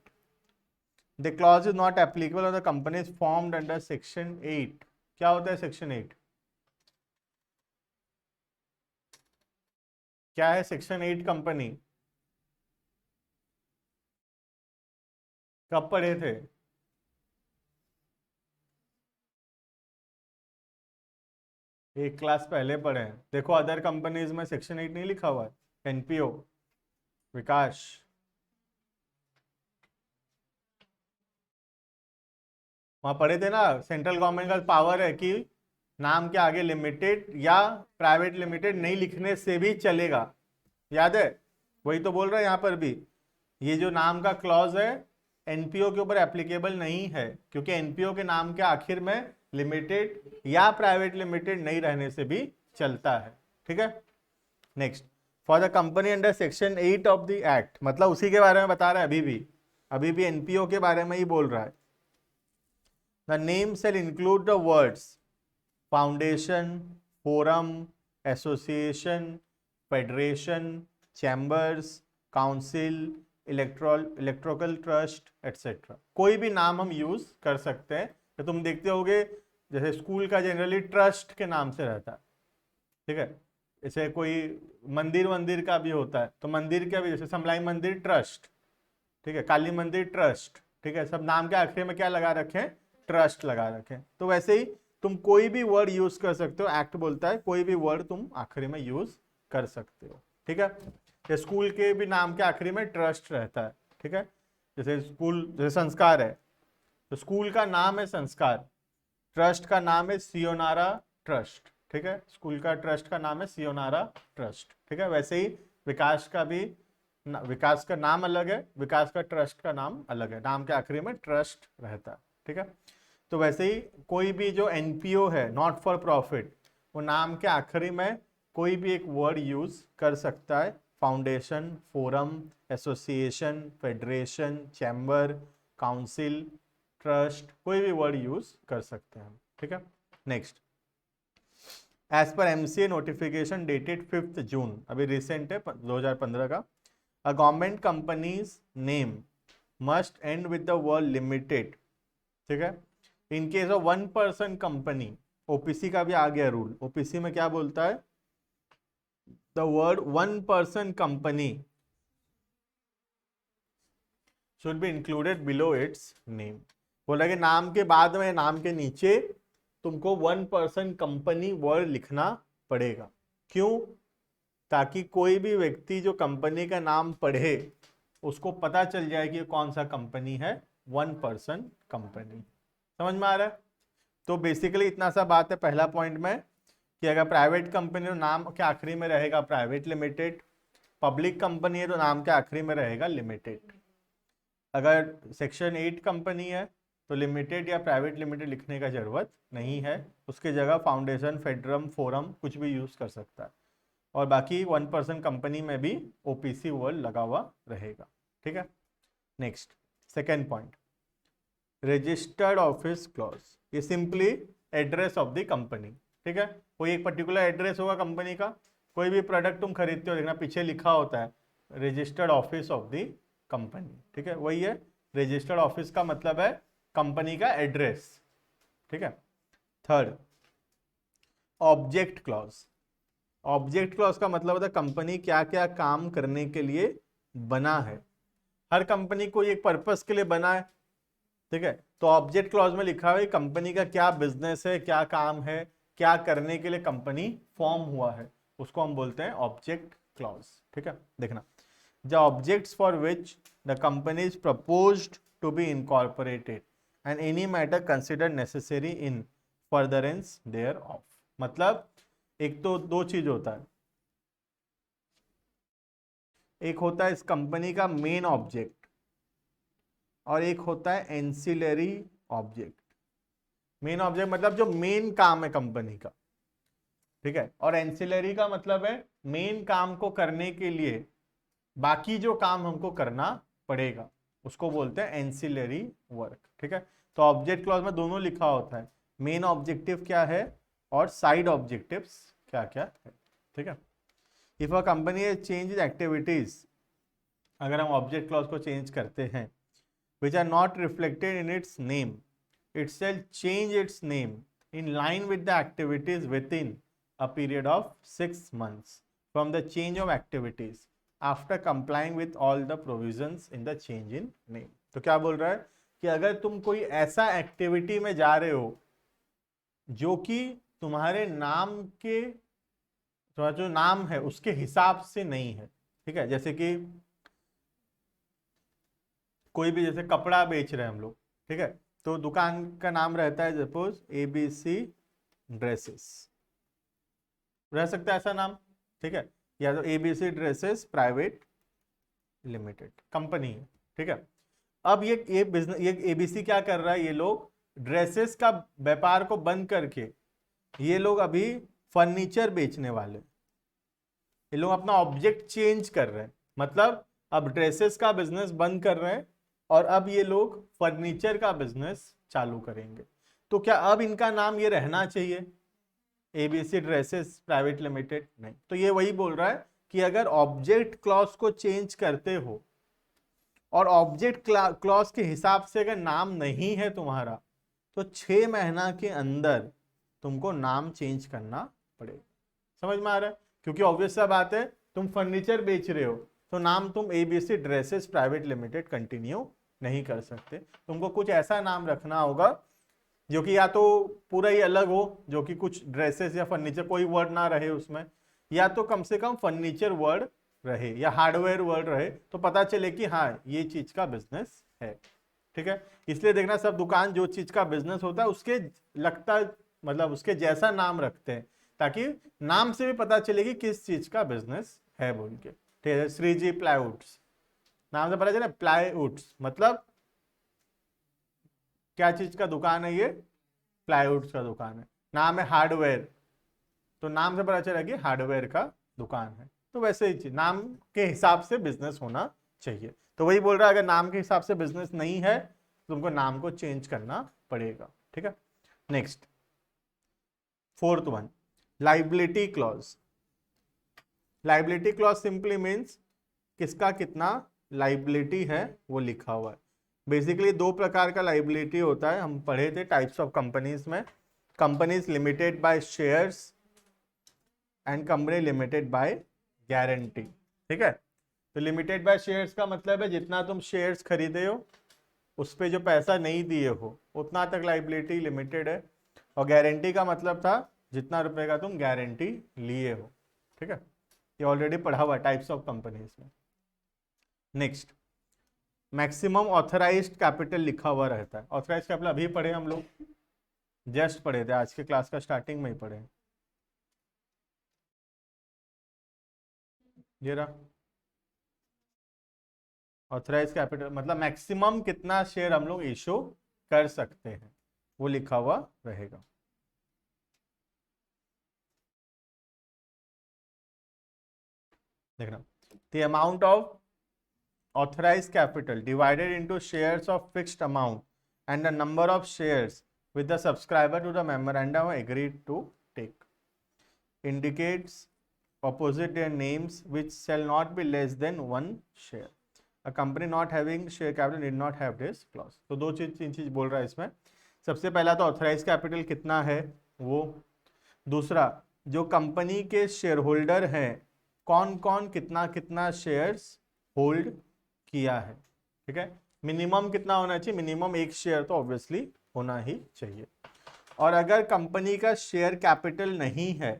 The clause is not applicable on the companies formed under section 8। क्या होता है सेक्शन 8? क्या है सेक्शन 8 कंपनी? कब पढ़े थे? एक क्लास पहले पढ़े हैं। देखो अदर कंपनीज में सेक्शन 8 नहीं लिखा हुआ है, एनपीओ, विकास, वहां पढ़े थे ना, सेंट्रल गवर्नमेंट का पावर है कि नाम के आगे लिमिटेड या प्राइवेट लिमिटेड नहीं लिखने से भी चलेगा, याद है? वही तो बोल रहा है यहाँ पर भी, ये जो नाम का क्लॉज है एनपीओ के ऊपर एप्लीकेबल नहीं है, क्योंकि एनपीओ के नाम के आखिर में लिमिटेड या प्राइवेट लिमिटेड नहीं रहने से भी चलता है। ठीक है, next, for the company under section 8 of the act, मतलब उसी के बारे में बता रहा है, अभी भी एनपीओ के बारे में ही बोल रहा है। The name shall include the words foundation, forum, association, federation, chambers, council, electrical trust etcetera. कोई भी नाम हम यूज कर सकते हैं, तो तुम देखते होगे जैसे स्कूल का जनरली ट्रस्ट के नाम से रहता है, ठीक है, जैसे कोई मंदिर का भी होता है, तो मंदिर का भी, जैसे समलाई मंदिर ट्रस्ट, ठीक है, काली मंदिर ट्रस्ट, ठीक है, सब नाम के आखिर में क्या लगा रखें? ट्रस्ट लगा रखें। तो वैसे ही तुम कोई भी वर्ड यूज कर सकते हो, एक्ट बोलता है कोई भी वर्ड तुम आखिरी में यूज कर सकते हो। ठीक है, स्कूल के भी नाम के आखिरी में ट्रस्ट रहता है। ठीक है, जैसे स्कूल, जैसे संस्कार है, तो स्कूल का नाम है संस्कार, ट्रस्ट का नाम है सियोनारा ट्रस्ट। ठीक है, स्कूल का ट्रस्ट का नाम है सियोनारा ट्रस्ट। ठीक है, वैसे ही विकास का भी, विकास का नाम अलग है, विकास का ट्रस्ट का नाम अलग है, नाम के आखिरी में ट्रस्ट रहता है। ठीक है, तो वैसे ही कोई भी जो एनपीओ है, नॉट फॉर प्रॉफिट, वो नाम के आखिरी में कोई भी एक वर्ड यूज कर सकता है, foundation, forum, association, federation, chamber, council, trust, कोई भी वर्ड यूज कर सकते हैं। ठीक है, next, as per MCA notification dated 5 June, अभी रिसेंट है 2015 का, a government company's name must end with the word limited. ठीक है, in case of 1 person company, OPC का भी आ गया रूल, ओपीसी में क्या बोलता है? The word 1 person company should be included below it's name. बोला कि नाम के बाद में, नाम के नीचे तुमको 1 पर्सन कंपनी वर्ड लिखना पड़ेगा। क्यों? ताकि कोई भी व्यक्ति जो कंपनी का नाम पढ़े उसको पता चल जाए कि कौन सा कंपनी है वन पर्सन कंपनी। समझ में आ रहा है? तो बेसिकली इतना सा बात है पहला पॉइंट में कि अगर प्राइवेट कंपनी तो नाम के आखिरी में रहेगा प्राइवेट लिमिटेड, पब्लिक कंपनी है तो नाम के आखिरी में रहेगा लिमिटेड। अगर सेक्शन 8 कंपनी है तो लिमिटेड या प्राइवेट लिमिटेड लिखने का जरूरत नहीं है, उसके जगह फाउंडेशन, फेडरम, फोरम कुछ भी यूज कर सकता है। और बाकी वन पर्सन कंपनी में भी ओपीसी वर्ड लगा हुआ रहेगा। ठीक है, next second point, registered office clause. ये simply address of the company. ठीक है, कोई एक पर्टिकुलर एड्रेस होगा कंपनी का, कोई भी प्रोडक्ट तुम खरीदते हो देखना पीछे लिखा होता है registered office of the company. ठीक है, वही है रजिस्टर्ड ऑफिस का मतलब है कंपनी का एड्रेस। ठीक है, third object clause. Object clause का मतलब होता है कंपनी क्या क्या काम करने के लिए बना है। हर कंपनी को एक पर्पस के लिए बना है। ठीक है, तो ऑब्जेक्ट क्लॉज में लिखा हुआ है कंपनी का क्या बिजनेस है, क्या काम है, क्या करने के लिए कंपनी फॉर्म हुआ है, उसको हम बोलते हैं ऑब्जेक्ट क्लॉज। ठीक है, देखना, the objects for which the company is proposed to be incorporated and any matter considered necessary in furtherance thereof. मतलब एक तो दो चीज होता है, एक होता है इस कंपनी का मेन ऑब्जेक्ट और एक होता है एंसिलरी ऑब्जेक्ट। मेन ऑब्जेक्ट मतलब जो मेन काम है कंपनी का। ठीक है, और एंसिलरी का मतलब है मेन काम को करने के लिए बाकी जो काम हमको करना पड़ेगा, उसको बोलते हैं एंसिलरी वर्क। ठीक है, तो ऑब्जेक्ट क्लॉज में दोनों लिखा होता है, मेन ऑब्जेक्टिव क्या है और साइड ऑब्जेक्टिव्स क्या क्या है। ठीक है, if a company change activities, अगर हम ऑब्जेक्ट क्लॉज को चेंज करते हैं, which are not reflected in its name, it shall change its name in line with the activities within a period of 6 months from the change of activities after complying with all the provisions in the change in name। तो क्या बोल रहा है कि अगर तुम कोई ऐसा एक्टिविटी में जा रहे हो जो कि तुम्हारे नाम के, तुम्हारा जो नाम है उसके हिसाब से नहीं है। ठीक है, जैसे कि कोई भी जैसे कपड़ा बेच रहे हैं हम लोग, ठीक है, तो दुकान का नाम रहता है सपोज ABC ड्रेसेस, रह सकता है ऐसा नाम। ठीक है, या तो ABC dresses private limited company है। ठीक है, अब ये बिजनेस, ये ABC क्या कर रहा है, ये लोग ड्रेसेस का व्यापार को बंद करके ये लोग अभी फर्नीचर बेचने वाले, ये लोग अपना ऑब्जेक्ट चेंज कर रहे हैं। मतलब अब ड्रेसेस का बिजनेस बंद कर रहे हैं और अब ये लोग फर्नीचर का बिजनेस चालू करेंगे। तो क्या अब इनका नाम ये रहना चाहिए ABC ड्रेसेस प्राइवेट लिमिटेड? नहीं। तो ये वही बोल रहा है कि अगर ऑब्जेक्ट क्लॉज को चेंज करते हो और ऑब्जेक्ट क्लॉज के हिसाब से अगर नाम नहीं है तुम्हारा, तो 6 महीना के अंदर तुमको नाम चेंज करना पड़ेगा। समझ में आ रहा है? क्योंकि ऑब्वियस सा बात है, तुम फर्नीचर बेच रहे हो तो नाम तुम ABC dresses private limited continue नहीं कर सकते। तुमको कुछ ऐसा नाम रखना होगा जो कि या तो पूरा ही अलग हो, जो कि कुछ ड्रेसेस या फर्नीचर कोई वर्ड ना रहे उसमें, या तो कम से कम फर्नीचर वर्ड रहे या हार्डवेयर वर्ड रहे, तो पता चले कि हाँ ये चीज का बिजनेस है। ठीक है, इसलिए देखना सब दुकान जो चीज का बिजनेस होता है उसके लगता, मतलब उसके जैसा नाम रखते हैं, ताकि नाम से भी पता चले कि किस चीज का बिजनेस है बोल के। ठीक है, श्रीजी प्लाईवुड्स, नाम से पता चले प्लाईवुड्स मतलब क्या चीज का दुकान है, ये प्लाईवुड्स का दुकान है। नाम है हार्डवेयर, तो नाम से पता चला कि हार्डवेयर का दुकान है। तो वैसे ही चीज नाम के हिसाब से बिजनेस होना चाहिए। तो वही बोल रहा है, अगर नाम के हिसाब से बिजनेस नहीं है तो तुमको नाम को चेंज करना पड़ेगा। ठीक है, next fourth one, liability clause. Liability clause simply means किसका कितना लाइबिलिटी है वो लिखा हुआ है। बेसिकली दो प्रकार का लाइबिलिटी होता है, हम पढ़े थे टाइप्स ऑफ कंपनीज में, companies limited by shares and company limited by guarantee. ठीक है, तो लिमिटेड बाय शेयर्स का मतलब है जितना तुम शेयर्स खरीदे हो उस पर जो पैसा नहीं दिए हो उतना तक लाइबिलिटी लिमिटेड है, और गारंटी का मतलब था जितना रुपए का तुम गारंटी लिए हो। ठीक है, ये ऑलरेडी पढ़ा हुआ टाइप्स ऑफ कंपनीज में। नेक्स्ट मैक्सिमम ऑथराइज्ड कैपिटल लिखा हुआ रहता है। ऑथराइज्ड कैपिटल अभी पढ़े हम लोग, जस्ट पढ़े थे, आज के क्लास का स्टार्टिंग में ही पढ़े। ये रहा ऑथराइज कैपिटल, मतलब मैक्सिमम कितना शेयर हम लोग इशू कर सकते हैं, वो लिखा हुआ रहेगा। देखना, the amount of authorized capital divided into shares of fixed amount and the number of shares with the subscriber to the memorandum agreed to take indicates opposite their names which shall not be less than 1 share. A company not having share capital did not have this clause. तो दो चीज तीन चीज बोल रहा है इसमें। सबसे पहला तो ऑथराइज कैपिटल कितना है वो, दूसरा जो कंपनी के शेयर होल्डर हैं कौन कौन कितना कितना शेयर्स होल्ड किया है, ठीक है। मिनिमम कितना होना चाहिए, मिनिमम 1 शेयर तो ऑब्वियसली होना ही चाहिए। और अगर कंपनी का शेयर कैपिटल नहीं है,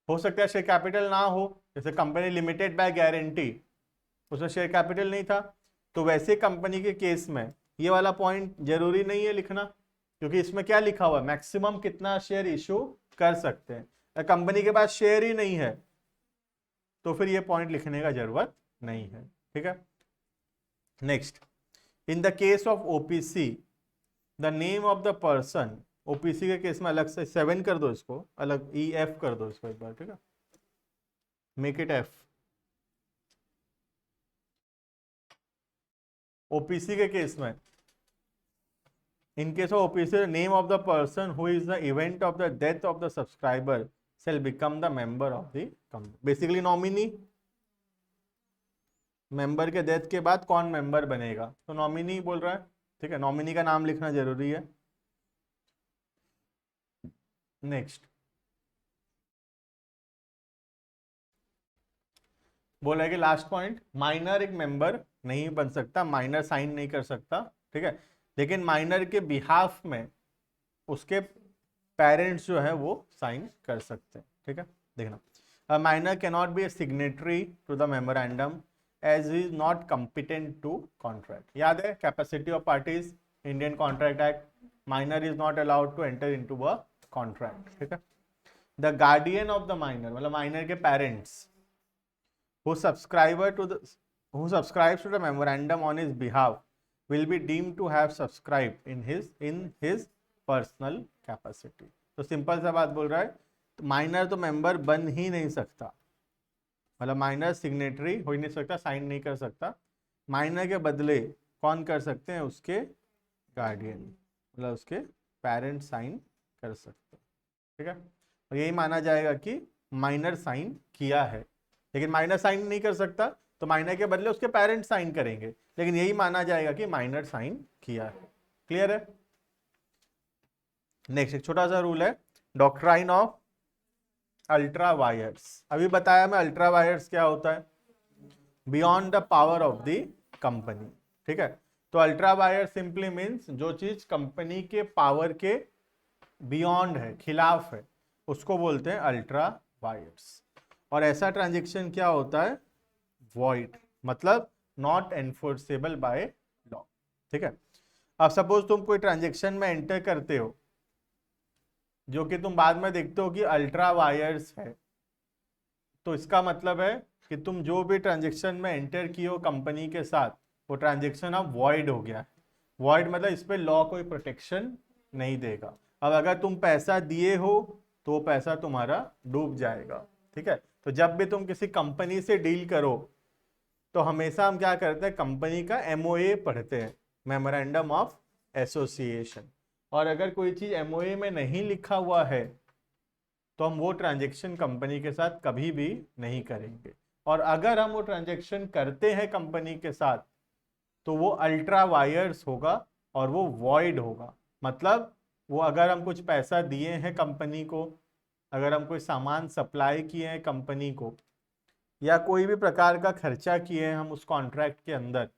हो सकता है शेयर कैपिटल ना हो, जैसे कंपनी लिमिटेड बाय गारंटी, उसमें शेयर कैपिटल नहीं था, तो वैसे कंपनी के केस में ये वाला पॉइंट जरूरी नहीं है लिखना, क्योंकि इसमें क्या लिखा हुआ है, मैक्सिमम कितना शेयर इशू कर सकते हैं। कंपनी के पास शेयर ही नहीं है तो फिर ये पॉइंट लिखने का जरूरत नहीं है, ठीक है। Next, in the case of OPC the name of the person, OPC के केस में अलग से 7 कर दो, इसको अलग EF कर दो इसको एक बार, ठीक है, मेक इट F। ओपीसी के केस में, इन case of OPC name of the person who is the event of the death of the subscriber shall become the member of the company. Basically nominee, member के death के बाद कौन member बनेगा, तो nominee बोल रहा है, ठीक है, नॉमिनी का नाम लिखना जरूरी है। नेक्स्ट बोला है कि लास्ट पॉइंट, माइनर एक मेंबर नहीं बन सकता, माइनर साइन नहीं कर सकता, ठीक है, लेकिन माइनर के बिहाफ में उसके पेरेंट्स जो है वो साइन कर सकते हैं, ठीक है। देखना, a minor can not be a signatory to the memorandum as is not competent to contract. याद है capacity of parties, Indian contract act, minor is not allowed to enter into a contract, ठीक है। The guardian of the minor, मतलब minor के parents who subscribes to the memorandum on his behalf will be deemed to have subscribed in his personal capacity. तो simple सा बात बोल रहा है, तो माइनर तो मेंबर बन ही नहीं सकता, मतलब माइनर सिग्नेटरी हो ही नहीं सकता, साइन नहीं कर सकता। माइनर के बदले कौन कर सकते हैं, उसके गार्डियन, मतलब उसके पेरेंट साइन कर सकते हैं, ठीक है। और यही माना जाएगा कि माइनर साइन किया है, लेकिन माइनर साइन नहीं कर सकता तो माइनर के बदले उसके पेरेंट साइन करेंगे, लेकिन यही माना जाएगा कि माइनर साइन किया है। क्लियर है। नेक्स्ट एक छोटा सा रूल है, डॉक्ट्राइन ऑफ अल्ट्रा वायर्स। अभी बताया मैं अल्ट्रा वायर्स क्या होता है, beyond the power of the company, ठीक है। तो अल्ट्रा वायर सिंपली मीन्स जो चीज कंपनी के पावर के बियॉन्ड है, खिलाफ है, उसको बोलते हैं अल्ट्रा वायर्स। और ऐसा ट्रांजेक्शन क्या होता है, वॉइड, मतलब नॉट एनफोर्सेबल बाय लॉ, ठीक है। अब सपोज तुम कोई ट्रांजेक्शन में एंटर करते हो जो कि तुम बाद में देखते हो कि अल्ट्रा वायर्स है, तो इसका मतलब है कि तुम जो भी ट्रांजेक्शन में एंटर किए हो कंपनी के साथ, वो ट्रांजेक्शन अब वॉइड हो गया है। वॉइड मतलब इस पे लॉ कोई प्रोटेक्शन नहीं देगा। अब अगर तुम पैसा दिए हो तो वो पैसा तुम्हारा डूब जाएगा, ठीक है। तो जब भी तुम किसी कंपनी से डील करो तो हमेशा हम क्या करते हैं, कंपनी का MOA पढ़ते हैं, मेमोरेंडम ऑफ एसोसिएशन। और अगर कोई चीज MOA में नहीं लिखा हुआ है तो हम वो ट्रांजेक्शन कंपनी के साथ कभी भी नहीं करेंगे। और अगर हम वो ट्रांजेक्शन करते हैं कंपनी के साथ तो वो अल्ट्रा वायर्स होगा और वो वॉइड होगा। मतलब वो अगर हम कुछ पैसा दिए हैं कंपनी को, अगर हम कोई सामान सप्लाई किए हैं कंपनी को, या कोई भी प्रकार का खर्चा किए हैं हम उस कॉन्ट्रैक्ट के अंदर,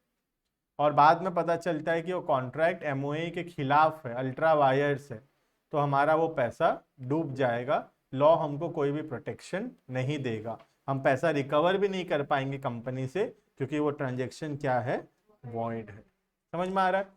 और बाद में पता चलता है कि वो कॉन्ट्रैक्ट MOA के खिलाफ है, अल्ट्रा वायर्स है, तो हमारा वो पैसा डूब जाएगा। लॉ हमको कोई भी प्रोटेक्शन नहीं देगा, हम पैसा रिकवर भी नहीं कर पाएंगे कंपनी से क्योंकि वो ट्रांजेक्शन क्या है, वॉइड है। समझ में आ रहा है?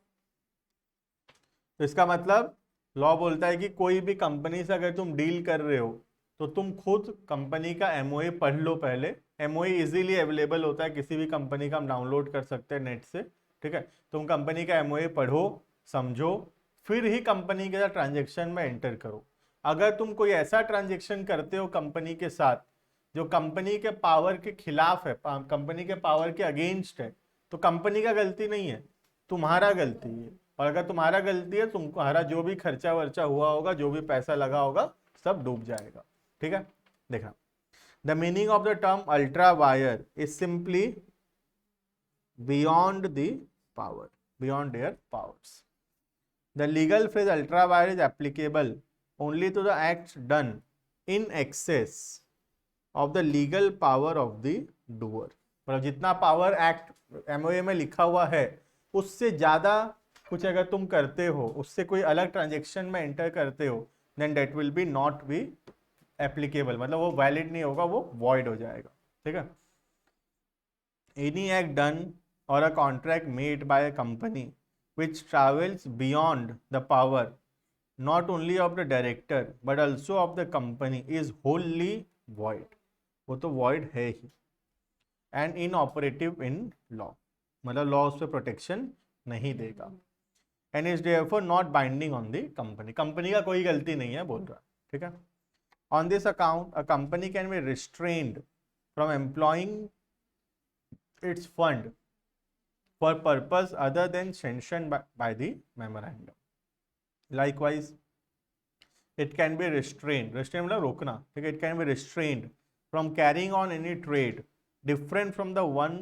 तो इसका मतलब लॉ बोलता है कि कोई भी कंपनी से अगर तुम डील कर रहे हो तो तुम खुद कंपनी का एमओए पढ़ लो पहले। एमओए इजीली अवेलेबल होता है, किसी भी कंपनी का हम डाउनलोड कर सकते हैं नेट से, ठीक है। तुम कंपनी का एमओए पढ़ो, समझो, फिर ही कंपनी के साथ ट्रांजेक्शन में एंटर करो। अगर तुम कोई ऐसा ट्रांजेक्शन करते हो कंपनी के साथ जो कंपनी के पावर के खिलाफ है, कंपनी के पावर के अगेंस्ट है, तो कंपनी का गलती नहीं है, तुम्हारा गलती है। और अगर तुम्हारा गलती है, तुम्हारा जो भी खर्चा वर्चा हुआ होगा, जो भी पैसा लगा होगा, सब डूब जाएगा, ठीक है। देखा, the meaning of the term ultra vires is simply beyond the power, beyond their powers. The legal phrase ultra wire is applicable only to the acts done in excess of the legal power of the doer। मतलब जितना power act MOA में लिखा हुआ है उससे ज्यादा कुछ अगर तुम करते हो, उससे कोई अलग ट्रांजेक्शन में एंटर करते हो, then that will be not be applicable, मतलब वो वैलिड नहीं होगा, वो वॉइड हो जाएगा, ठीक है। एनी एक्ट डन और a contract made by a company which travels beyond the power not only of the director but also of the company is wholly void। वो तो void है ही, and inoperative in law, मतलब law उस पर protection नहीं देगा, and is therefore not binding on the company। Company का कोई गलती नहीं है बोल रहा है, ठीक है। On this account a company can be restrained from employing its fund for purpose other than sanctioned by the memorandum। Likewise, it can be restrained, restrained मतलब रोकना, ठीक है। It can be restrained from carrying on any trade different from the one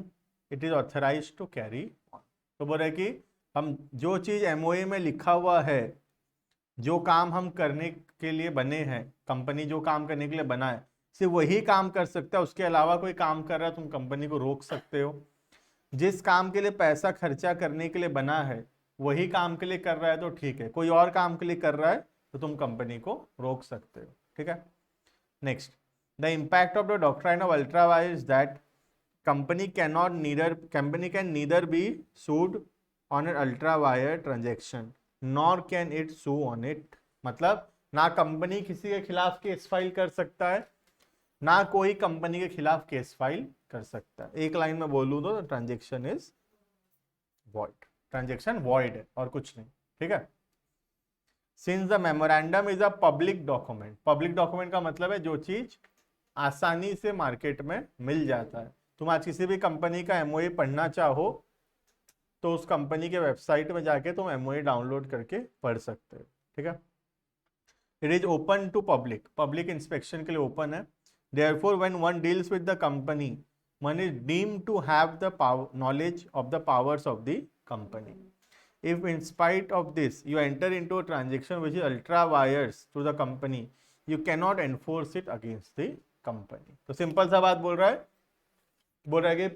it is authorized to carry on। तो बोल रहे कि हम जो चीज एमओए में लिखा हुआ है, जो काम हम करने के लिए बने हैं, कंपनी जो काम करने के लिए बना है, सिर्फ वही काम कर सकता है, उसके अलावा कोई काम कर रहा है तुम कंपनी को रोक सकते हो। जिस काम के लिए पैसा खर्चा करने के लिए बना है वही काम के लिए कर रहा है तो ठीक है, कोई और काम के लिए कर रहा है तो तुम कंपनी को रोक सकते हो, ठीक है। Next, the impact of the doctrine of ultra vires is that company can neither be sued on an ultra vires transaction nor can it sue on it. मतलब ना कंपनी किसी के खिलाफ केस फाइल कर सकता है, ना कोई कंपनी के खिलाफ केस फाइल कर सकता है। एक लाइन में बोलूं तो transaction is void, transaction void है और कुछ नहीं, ठीक है। Since the memorandum is a public document, public document का मतलब है जो चीज आसानी से मार्केट में मिल जाता है। तुम आज किसी भी कंपनी का एमओए पढ़ना चाहो तो उस कंपनी के वेबसाइट में जाके तुम एमओए डाउनलोड करके पढ़ सकते हो, ठीक है। It is open to public, public inspection के लिए ओपन है। Therefore, when one deals with the company, one is deemed to have the knowledge of the powers of the company. If in spite of this you enter into a transaction which is ultra wires to the company, you cannot enforce it against the company। तो simple सा बात बोल रहा है कि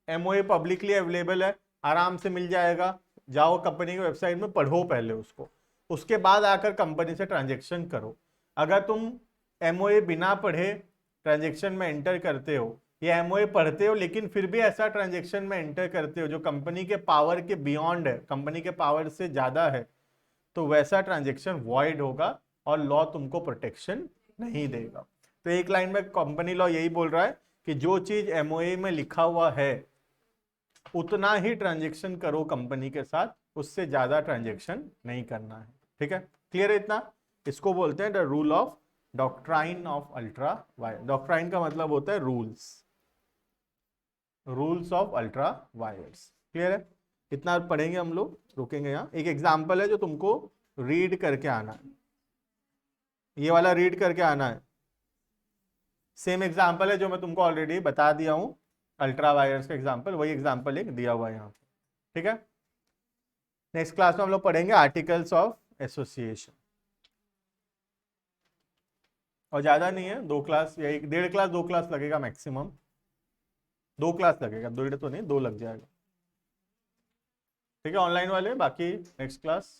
MOA publicly available है, आराम से मिल जाएगा, जाओ कंपनी की वेबसाइट में पढ़ो पहले उसको, उसके बाद आकर कंपनी से ट्रांजेक्शन करो। अगर तुम एमओए बिना पढ़े ट्रांजेक्शन में एंटर करते हो या एमओए पढ़ते हो लेकिन फिर भी ऐसा ट्रांजेक्शन में एंटर करते हो जो कंपनी के पावर के बियॉन्ड है, कंपनी के पावर से ज्यादा है, तो वैसा ट्रांजेक्शन वॉइड होगा और लॉ तुमको प्रोटेक्शन नहीं देगा। तो एक लाइन में कंपनी लॉ यही बोल रहा है कि जो चीज एमओए में लिखा हुआ है उतना ही ट्रांजेक्शन करो कंपनी के साथ, उससे ज्यादा ट्रांजेक्शन नहीं करना है, ठीक है। क्लियर है इतना? इसको बोलते हैं the rule of doctrine of ultra wire. Doctrine का मतलब होता है rules, rules of ultra vires. Clear है? इतना पढ़ेंगे हम लोग, रुकेंगे यहाँ। एक एग्जांपल है जो तुमको रीड करके आना है, ये वाला रीड करके आना है। सेम एग्जांपल है जो मैं तुमको ऑलरेडी बता दिया हूं, अल्ट्रा वायर्स का एग्जांपल, वही एग्जांपल एक दिया हुआ है यहाँ पे, ठीक है। नेक्स्ट क्लास में हम लोग पढ़ेंगे आर्टिकल्स ऑफ एसोसिएशन, और ज्यादा नहीं है, 2 क्लास या 1.5 क्लास 2 क्लास लगेगा मैक्सिमम, 2 क्लास लगेगा, 2 तो नहीं 2 लग जाएगा, ठीक है। ऑनलाइन वाले बाकी नेक्स्ट क्लास